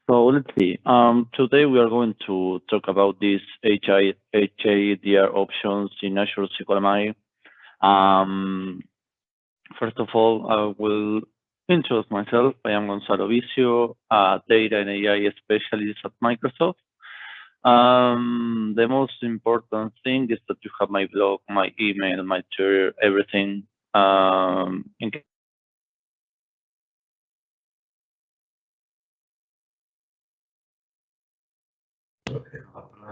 So let's see. Today we are going to talk about these HIDR options in Azure SQL MI. First of all, I will introduce myself. I am Gonzalo Bissio, a data and AI specialist at Microsoft. The most important thing is that you have my blog, my email, my Twitter, everything.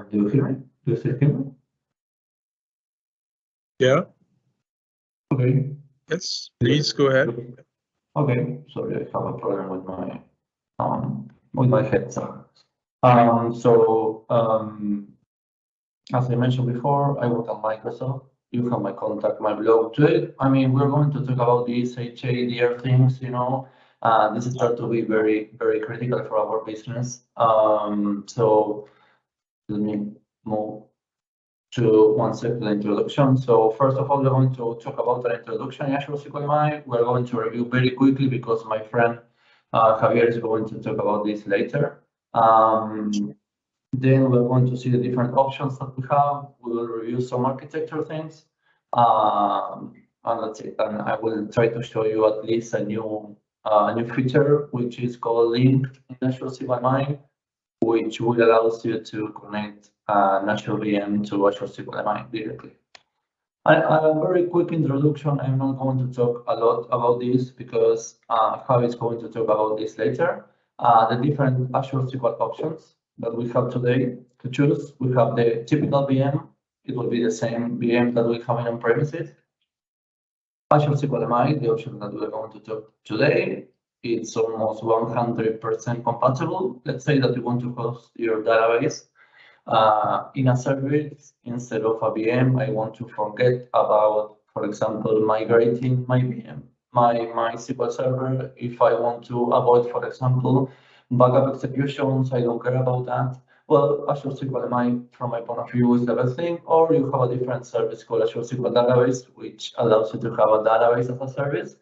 Do you hear me? Do you still hear me? Yeah. Okay. Yes, please go ahead. Okay. Sorry, I have a problem with my headset. As I mentioned before, I work at Microsoft. You have my contact, my blog. Today, we're going to talk about these HIDR things. This is starting to be very, very critical for our business. So let me move to one second introduction. So first of all, we're going to talk about an introduction in Azure SQL MI. We're going to review very quickly because my friend Javier is going to talk about this later. Then we're going to see the different options that we have. We will review some architecture things. And that's it. And I will try to show you at least a new feature, which is called linked in Azure SQL MI, which will allow you to connect an Azure VM to Azure SQL MI directly. A very quick introduction. I'm not going to talk a lot about this because Javi is going to talk about this later. The different Azure SQL options that we have today to choose. We have the typical VM. It will be the same VM that we have in on-premises. Azure SQL MI, the option that we're going to talk today, it's almost 100% compatible. Let's say that you want to host your database in a service instead of a VM. I want to forget about, for example, migrating my VM, my SQL Server. If I want to avoid, for example, backup executions, I don't care about that. Well, Azure SQL MI, from my point of view, is the best thing. Or you have a different service called Azure SQL Database, which allows you to have a database as a service.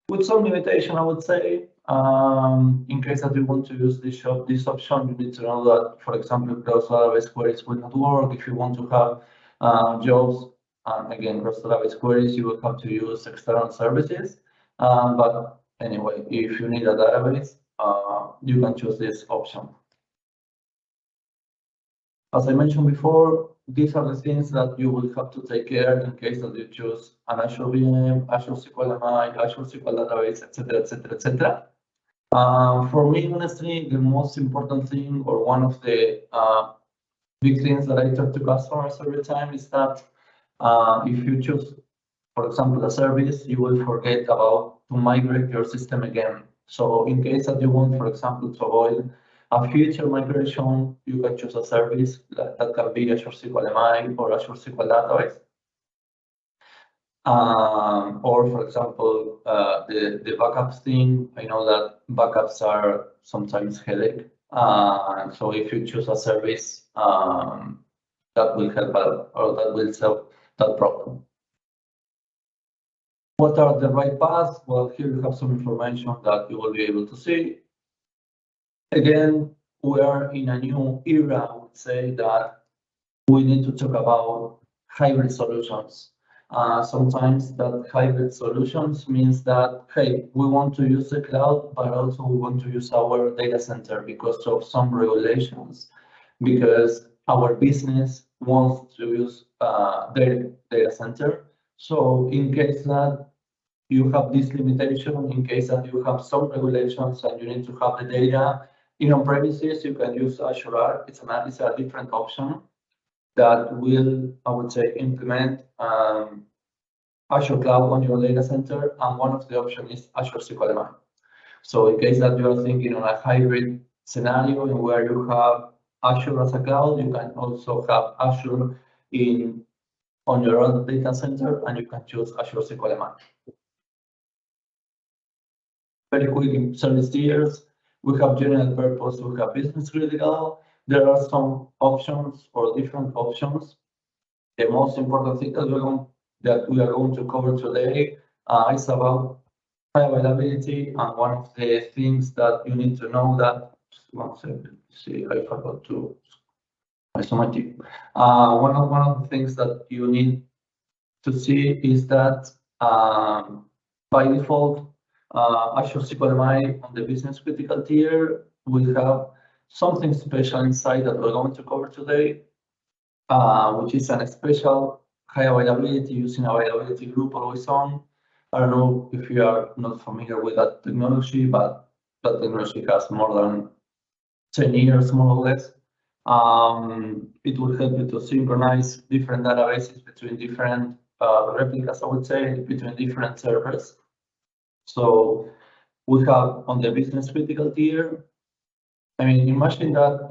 With some limitation, I would say, in case that you want to use this option, you need to know that, for example, cross database queries will not work. If you want to have jobs, again, cross database queries, you will have to use external services. But anyway, if you need a database, you can choose this option. As I mentioned before, these are the things that you will have to take care in case that you choose an Azure VM, Azure SQL MI, Azure SQL Database, etc., etc., etc. For me, honestly, the most important thing, or one of the big things that I talk to customers every time, is that if you choose, for example, a service, you will forget about to migrate your system again. So in case that you want, for example, to avoid a future migration, you can choose a service that can be Azure SQL MI or Azure SQL Database. Or, for example, the backups thing. I know that backups are sometimes headache. So if you choose a service, that will help or that will solve that problem. What are the right paths? Well, here you have some information that you will be able to see. Again, we are in a new era. I would say that we need to talk about hybrid solutions. Sometimes that hybrid solutions means that, hey, we want to use the cloud, but also we want to use our data center because of some regulations, because our business wants to use their data center. So in case that you have this limitation, in case that you have some regulations and you need to have the data in on-premises, you can use Azure. It's a different option that will, I would say, implement Azure Cloud on your data center, and one of the options is Azure SQL MI. So in case that you are thinking on a hybrid scenario in where you have Azure as a cloud, you can also have Azure on your own data center, and you can choose Azure SQL MI. Very quick service tiers. We have general purpose, we have business critical. There are some options or different options. The most important thing that we are going to cover today is about high availability, and one of the things that you need to know that Just 1 second. See, I forgot to isolate it. One of the things that you need to see is that by default, Azure SQL Managed on the business critical tier will have something special inside that we're going to cover today, which is a special high availability using availability group always on. I don't know if you are not familiar with that technology, but that technology has more than 10 years, more or less. It will help you to synchronize different databases between different replicas, I would say, between different servers. So we have on the business critical tier, I mean, imagine that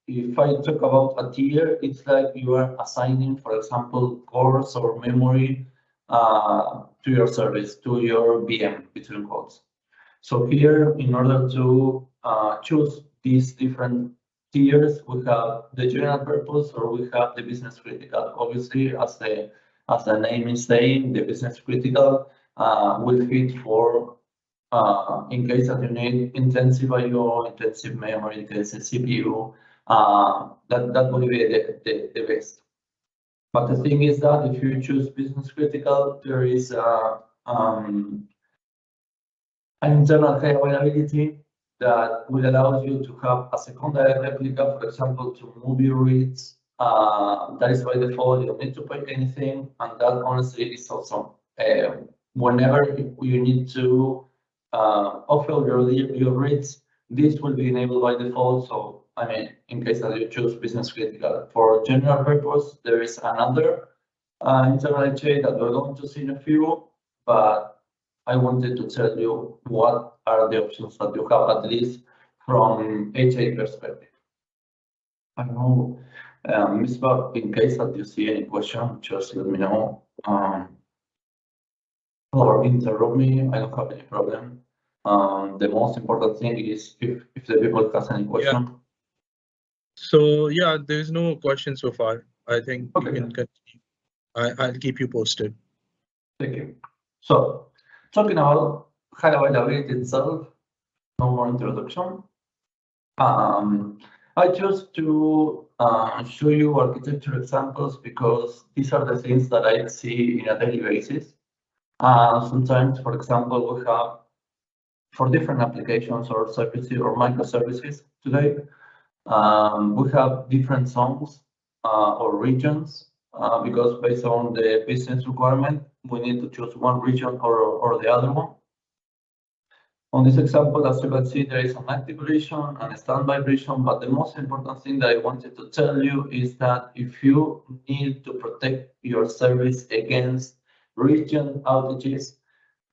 if I talk about a tier, it's like you are assigning, for example, cores or memory to your service, to your VM between quotes. So here, in order to choose these different tiers, we have the general purpose or we have the business critical. Obviously, as the name is saying, the business critical will fit for in case that you need intensive I/O, intensive memory, intensive CPU. That will be the best. But the thing is that if you choose business critical, there is an internal high availability that will allow you to have a secondary replica, for example, to move your reads. That is by default, you don't need to pay anything, and that honestly is awesome. Whenever you need to offload your reads, this will be enabled by default. So, I mean, in case that you choose business critical. For general purpose, there is another internal HA that we're going to see in a few, but I wanted to tell you what are the options that you have, at least from HA perspective. I know, Ms. Bob, in case that you see any question, just let me know. Or interrupt me, I don't have any problem. The most important thing is if the people has any question. Yeah. So yeah, there's no question so far. I think Okay. you can continue. I'll keep you posted. Thank you. So, talking about high availability itself, no more introduction. I chose to show you architecture examples because these are the things that I see in a daily basis. Sometimes, for example, we have for different applications or services or microservices today, we have different zones or regions because based on the business requirement, we need to choose one region or the other one. On this example, as you can see, there is an active region and a standby region, but the most important thing that I wanted to tell you is that if you need to protect your service against region outages,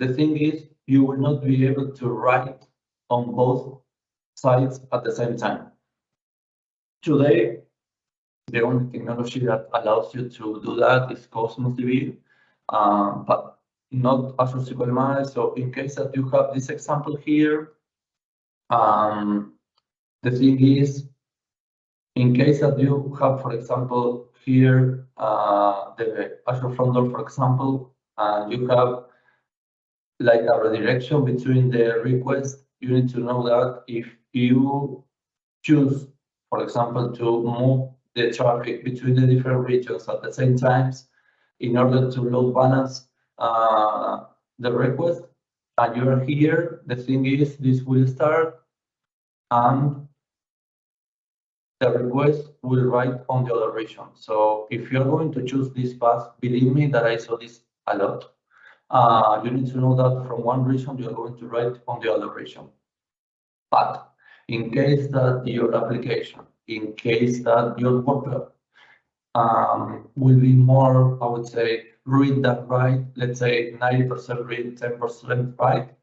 the thing is you will not be able to write on both sides at the same time. Today, the only technology that allows you to do that is Cosmos DB, but not Azure SQL Managed. So in case that you have this example here, the thing is, in case that you have, for example, here the Azure front door, for example, and you have like a redirection between the requests, you need to know that if you choose, for example, to move the traffic between the different regions at the same times in order to load balance the request, and you're here, the thing is this will start and the request will write on the other region. So if you're going to choose this path, believe me that I saw this a lot. You need to know that from one region you're going to write on the other region. But in case that your application, in case that your workload will be more, I would say, read than write, let's say 90% read, 10% write,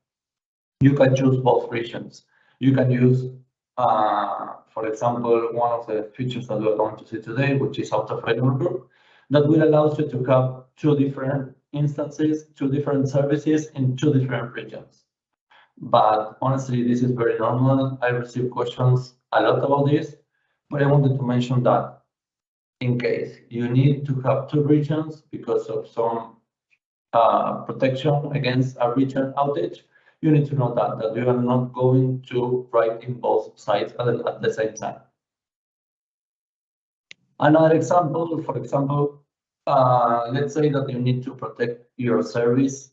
you can choose both regions. You can use, for example, one of the features that we're going to see today, which is auto-failure group, that will allow you to have two different instances, two different services in two different regions. But honestly, this is very normal. I receive questions a lot about this, but I wanted to mention that in case you need to have two regions because of some protection against a region outage, you need to know that you are not going to write in both sides at the same time. Another example, for example, let's say that you need to protect your service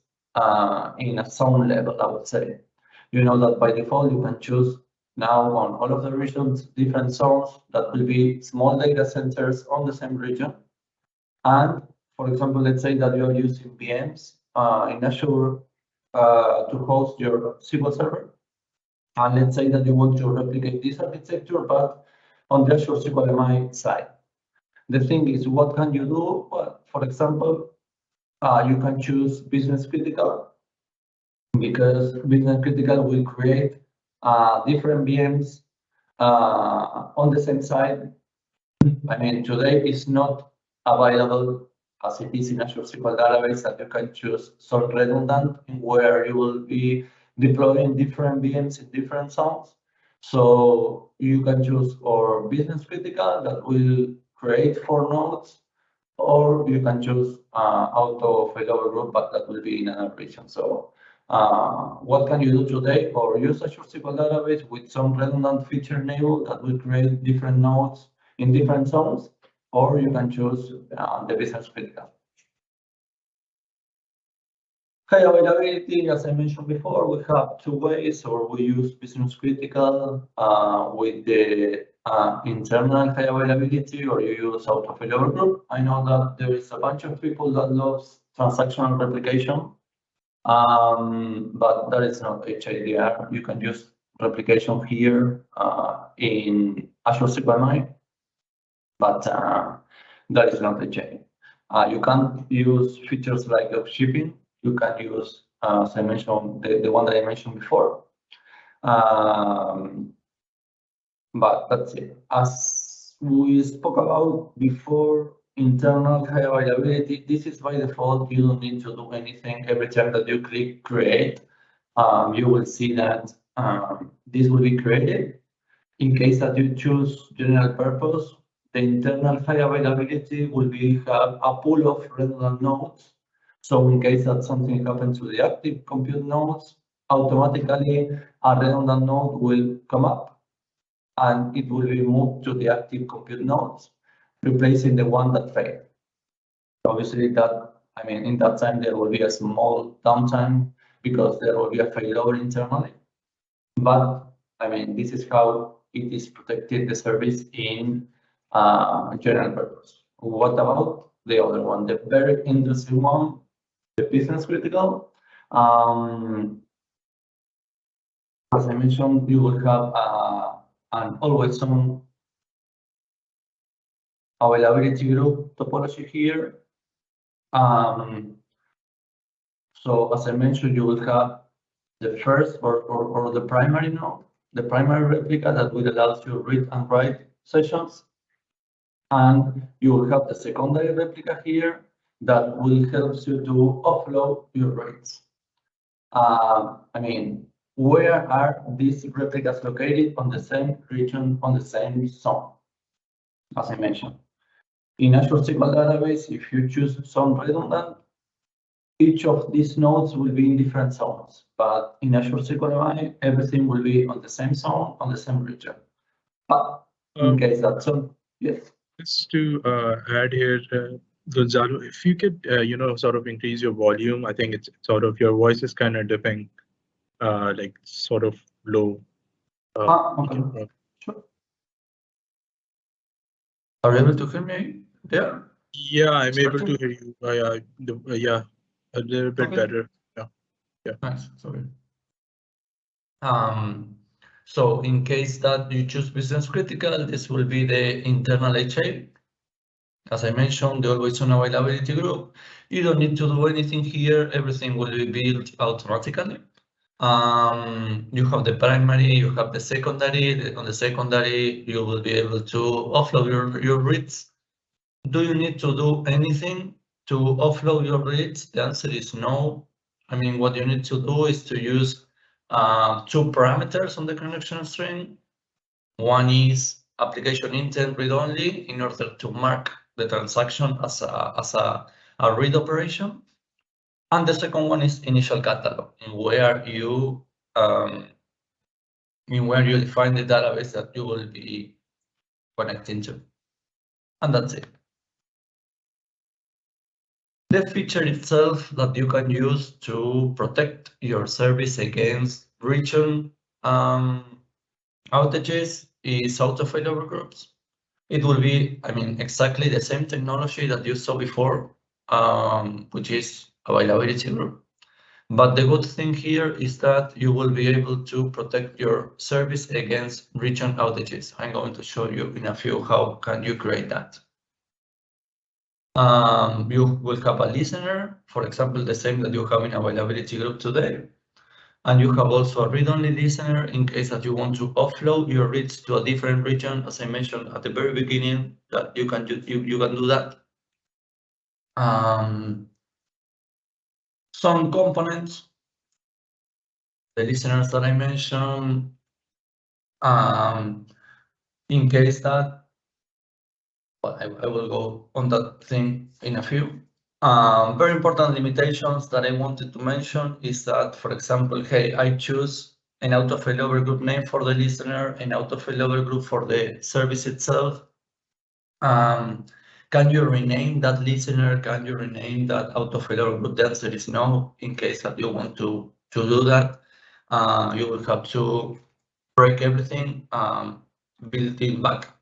in a zone level, I would say. You know that by default, you can choose now on all of the regions, different zones that will be small data centers on the same region. And for example, let's say that you're using VMs in Azure to host your SQL Server. And let's say that you want to replicate this architecture, but on the Azure SQL MI side. The thing is, what can you do? Well, for example, you can choose business critical, because business critical will create different VMs on the same side. I mean, today it's not available as it is in Azure SQL Database that you can choose some redundant where you will be deploying different VMs in different zones. So you can choose or business critical that will create 4 nodes, or you can choose out of failover group, but that will be in another region. So what can you do today? Or use Azure SQL Database with some redundant feature enabled that will create different nodes in different zones, or you can choose the business critical. High availability, as I mentioned before, we have 2 ways, or we use business critical with the internal high availability, or you use out of failover group. I know that there is a bunch of people that loves transactional replication, but that is not HIDR. You can use replication here in Azure SQL MI, but that is not HIDR. You can use features like of shipping. You can use, as I mentioned, the one that I mentioned before. But that's it. As we spoke about before, internal high availability, this is by default. You don't need to do anything. Every time that you click create, you will see that this will be created. In case that you choose general purpose, the internal high availability will be a pool of redundant nodes. So in case that something happens to the active compute nodes, automatically a redundant node will come up and it will be moved to the active compute nodes, replacing the one that failed. Obviously that, I mean, in that time, there will be a small downtime because there will be a failover internally. But I mean, this is how it is protected, the service in general purpose. What about the other one, the very interesting one, the business critical? As I mentioned, you will have an always on availability group topology here. So as I mentioned, you will have the first or the primary node, the primary replica that will allow you to read and write sessions. And you will have the secondary replica here that will help you to offload your reads. I mean, where are these replicas located? On the same region, on the same zone, as I mentioned. In Azure SQL Database, if you choose some redundant, each of these nodes will be in different zones. But in Azure SQL MI, everything will be on the same zone, on the same region. But in case that's so, yes. Just to add here, Gonzalo, if you could, sort of increase your volume. I think it's sort of your voice is kind of dipping, like sort of low. Okay. Sure. Are you able to hear me there? Yeah, I'm able to hear you. Yeah, a little bit better. Yeah. Nice. Sorry. So in case that you choose business critical, this will be the internal HA. As I mentioned, the always on availability group. You don't need to do anything here. Everything will be built automatically. You have the primary, you have the secondary. On the secondary, you will be able to offload your reads. Do you need to do anything to offload your reads? The answer is no. I mean, what you need to do is to use 2 parameters on the connection string. One is application intent read only in order to mark the transaction as a read operation. And the second one is initial catalog, where you define the database that you will be connecting to. And that's it. The feature itself that you can use to protect your service against region outages is auto failover groups. It will be, exactly the same technology that you saw before, which is availability group. But the good thing here is that you will be able to protect your service against region outages. I'm going to show you in a few how can you create that. You will have a listener, for example, the same that you have in availability group today. And you have also a read-only listener in case that you want to offload your reads to a different region, as I mentioned at the very beginning, that you can do that. Some components, the listeners that I mentioned, in case that, well, I will go on that thing in a few. Very important limitations that I wanted to mention is that, for example, hey, I choose an auto failover group name for the listener, an auto failover group for the service itself. Can you rename that listener? Can you rename that auto failover group? The answer is no. In case that you want to do that, you will have to break everything, build it back.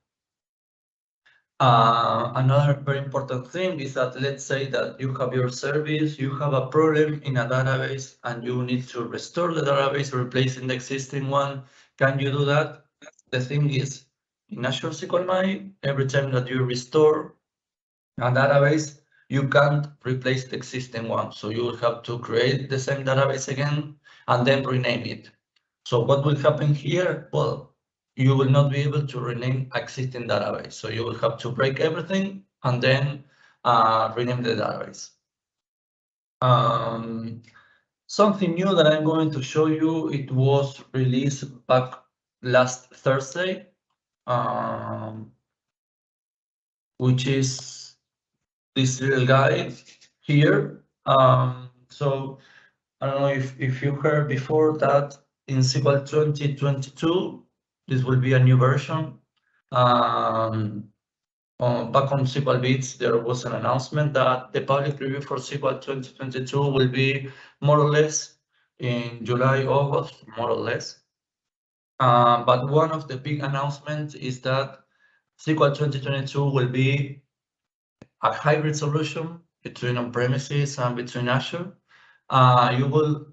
Another very important thing is that, let's say that you have your service, you have a problem in a database and you need to restore the database, replacing the existing one. Can you do that? The thing is, in Azure SQL Managed, every time that you restore a database, you can't replace the existing one. So you will have to create the same database again and then rename it. So what will happen here? Well, you will not be able to rename existing database. So you will have to break everything and then rename the database. Something new that I'm going to show you, it was released back last Thursday, which is this little guy here. So I don't know if you heard before that in SQL 2022, this will be a new version. Back on SQL Bits, there was an announcement that the public preview for SQL 2022 will be more or less in July, August, more or less. But one of the big announcements is that SQL 2022 will be a hybrid solution between on-premises and between Azure. You will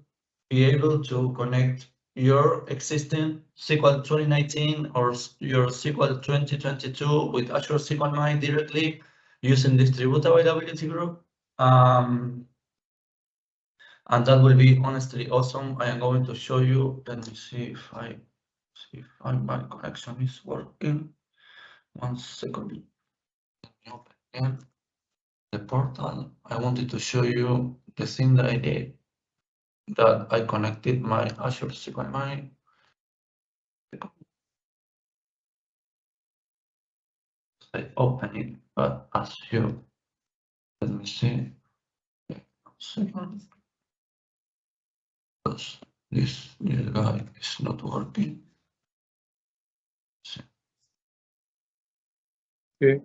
be able to connect your existing SQL 2019 or your SQL 2022 with Azure SQL Managed directly using distributed availability group. And that will be honestly awesome. I am going to show you. Let me see if my connection is working. 1 second. Open again the portal. I wanted to show you the thing that I did, that I connected my Azure SQL Managed. I open it, but as you, let me see. 1 second. Because this little guy is not working. Okay.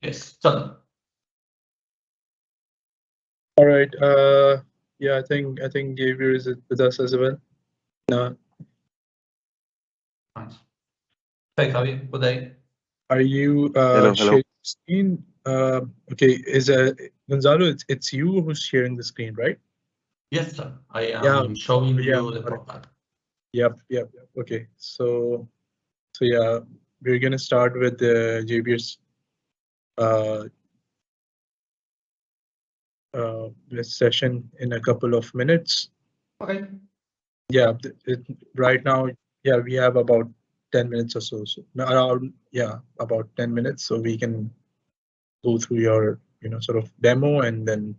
Yes, done. All right. Yeah, I think Gabriel is with us as well. No. Nice. Hey, Javi, good day. Are you sharing the screen? Okay, is Gonzalo? It's you who's sharing the screen, right? Yes, sir. I am showing you the profile. Yep. Okay, so yeah, we're gonna start with the JBS this session in a couple of minutes. Okay. Yeah, right now, yeah, we have about 10 minutes or so. Around, yeah, about 10 minutes, so we can go through your sort of demo, and then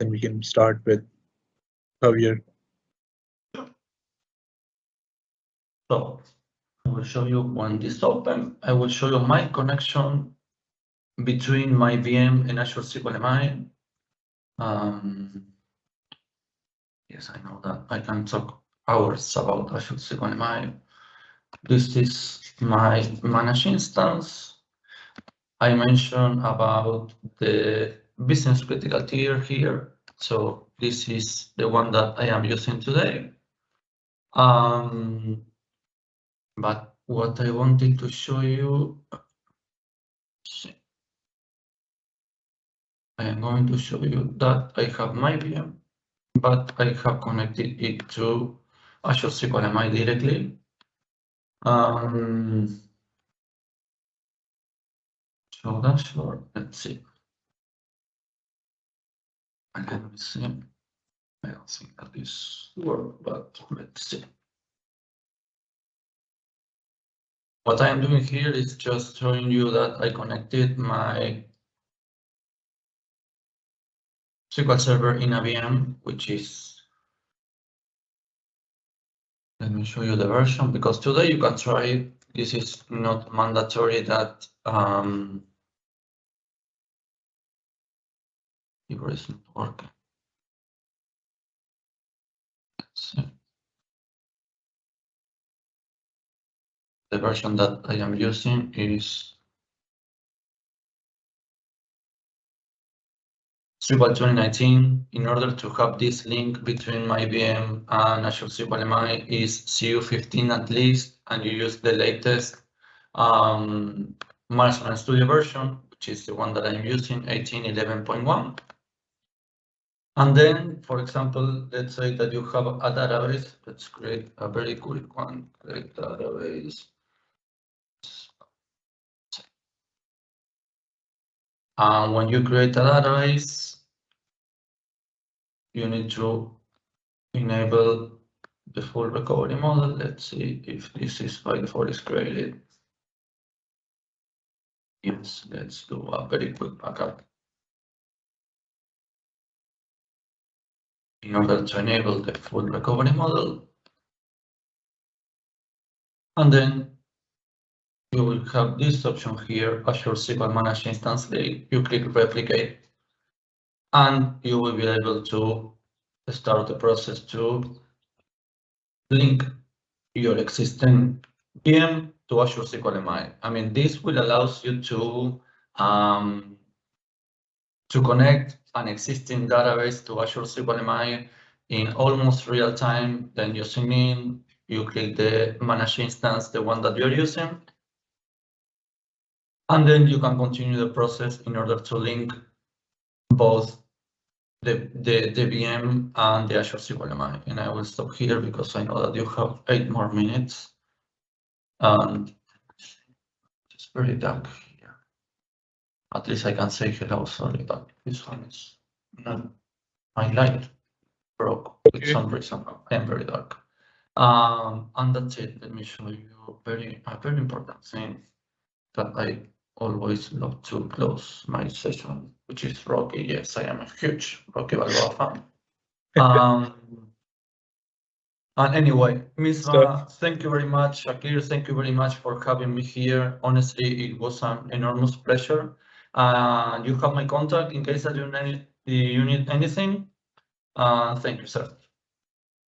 we can start with Javier. So I will show you when this open. I will show you my connection between my VM and Azure SQL Managed. Yes, I know that I can talk hours about Azure SQL MI. This is my managed instance. I mentioned about the business critical tier here. So this is the one that I am using today. But what I wanted to show you, I am going to show you that I have my VM, but I have connected it to Azure SQL MI directly. So dashboard, let's see. Let me see. I don't think that this works, but let's see. What I'm doing here is just showing you that I connected my SQL Server in a VM, which is, let me show you the version, because today you can try it. This is not mandatory that it isn't working. Let's see. The version that I am using is SQL 2019. In order to have this link between my VM and Azure SQL MI is CU15 at least, and you use the latest Management Studio version, which is the one that I'm using, 18.11.1. And then, for example, let's say that you have a database. Let's create a very quick one. Create database. And when you create a database, you need to enable the full recovery model. Let's see if this is by default is created. Yes, let's do a very quick backup. In order to enable the full recovery model. And then you will have this option here, Azure SQL Managed Instance. You click replicate, and you will be able to start the process to link your existing VM to Azure SQL MI. I mean, this will allow you to connect an existing database to Azure SQL MI in almost real time. Then you sign in, you click the managed instance, the one that you're using, and then you can continue the process in order to link both the VM and the Azure SQL MI. And I will stop here because I know that you have 8 more minutes. And it's very dark here. At least I can say hello, sorry, but this one is not, my light broke with some reason. I am very dark. And that's it. Let me show you a very important thing that I always love to close my session, which is Rocky. Yes, I am a huge Rocky Balboa fan. And anyway, Misra, thank you very much. Shakir, thank you very much for having me here. Honestly, it was an enormous pleasure. You have my contact in case that you need anything. Thank you, sir.